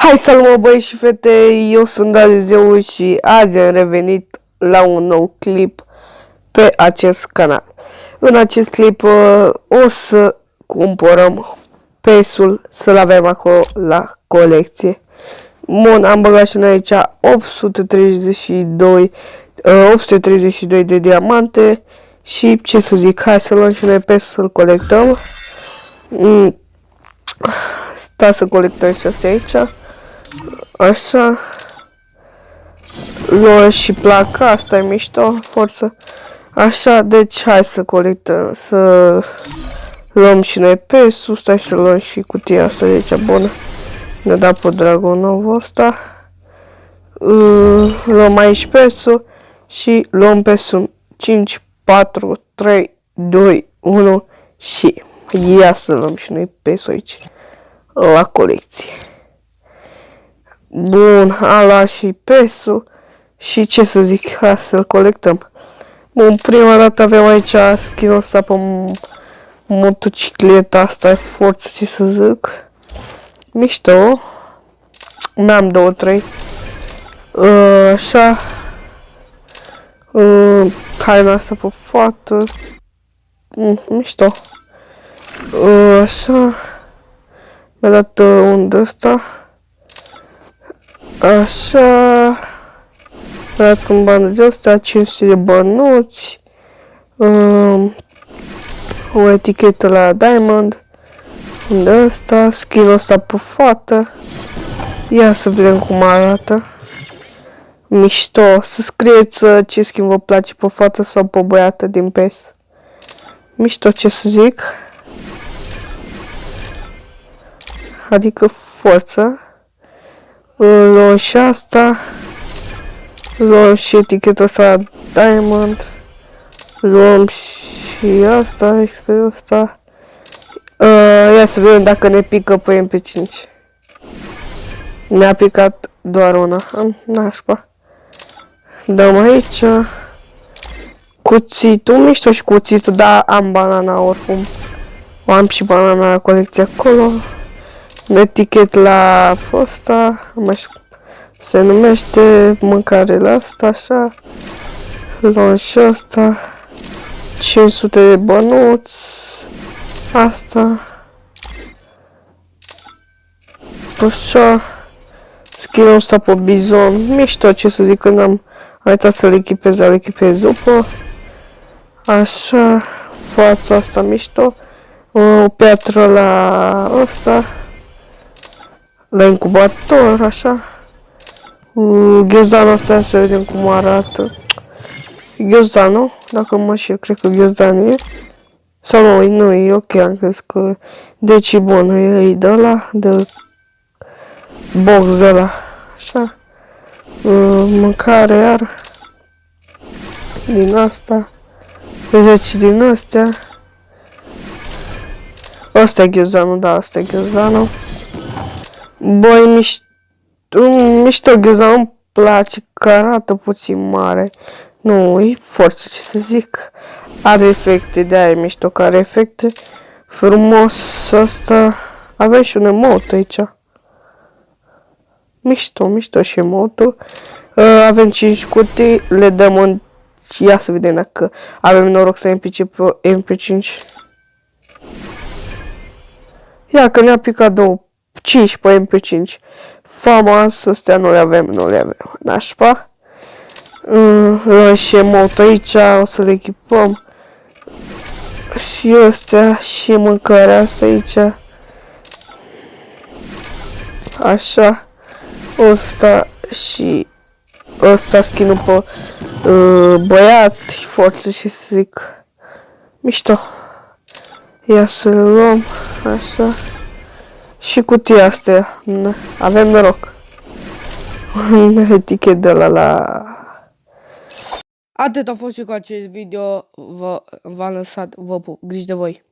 Hai salut băieți și fete, eu sunt Dalizeu și azi am revenit la un nou clip pe acest canal. În acest clip o să cumpărăm PES-ul, să-l avem acolo la colecție. Bun, am băgat și noi aici 832 de diamante și ce să zic, hai să luăm și noi PES să-l colectăm. Sta să colectăm și astea aici. Așa. Luăm și placa, asta e mișto, forță. Așa, deci hai să colectăm, să luăm și noi PES-ul, stai să luăm și cutia asta de aici, bună. Ne da pe dragonul ăsta. Luăm aici PES-ul și luăm PES-ul 5, 4, 3, 2, 1 și ia să luăm și noi PES-ul aici la colecție. Bun, am luat și PES-ul și ce să zic, hai să-l colectăm. Bun, prima dată avem aici skin-ul ăsta pe motocicleta asta, e forță, ce să zic. Mișto. N-am 2-3. Așa. Haina asta pe fată. Mișto. Așa. Mi-a dat un de ăsta. Așa. Mi-a dat un ban de ăsta, 500 de bănuți. O etichetă la Diamond. De ăsta, skin-ul ăsta pe fată. Ia să vedem cum arată. Mișto. Să scrieți ce skin vă place pe fată sau pe băiată din PES. Mișto, ce să zic. Adică forță. Luăm și asta. Luăm și eticheta asta Diamond. Luăm și asta, experiul ăsta. Ia să vedem dacă ne pică pe MP5. Ne-a picat doar una. Nașpa. Dăm aici. Cuțitul, mișto și cuțitul, dar am banana oricum. Am și banana la colecție acolo. Etichet la ăsta, mai știu cum se numește, mâncare la asta, așa. Luăm și asta. 500 de bănuți. Asta. Așa. Skin-ul ăsta pe bizon. Mișto, ce să zic, când am uitat să-l echipez, dar echipez după. Așa. Fața asta mișto. O piatră la ăsta. La incubator, așa. Ghiozdanul ăsta, să vedem cum arată. Ghiozdanul, dacă mă știu, cred că ghiozdan e. Sau nu, e ok, am crezut că... Deci e bun, e de ăla, de box de ăla, așa. Mâncare iar. Din asta. 10 din astea. Ăsta e ghiozdanul, da, ăsta e ghiozdanul. Băi, mișto ghiozdanul, îmi place că arată puțin mare. Nu, e forță, ce să zic. Are efecte, de-aia e mișto că are efecte. Frumos ăsta. Avem și un emote aici. Mișto și emote-ul. Avem 5 cutii, le dăm în... Ia să vedem dacă avem noroc să MP5 pe MP5. Ia că ne-a picat 5 pe MP5. Famas, astea nu le avem, nașpa. Luăm și emote aici, o să le echipăm. Și astea, și mâncarea asta aici. Așa. Ăsta și ăsta skin-ul pe băiat, forță și să zic. Mișto. Ia să le luăm, așa. Și cutia asta, avem noroc. Un etichet de la... Atât a fost și cu acest video, v-am lăsat, vă pup, griji de voi.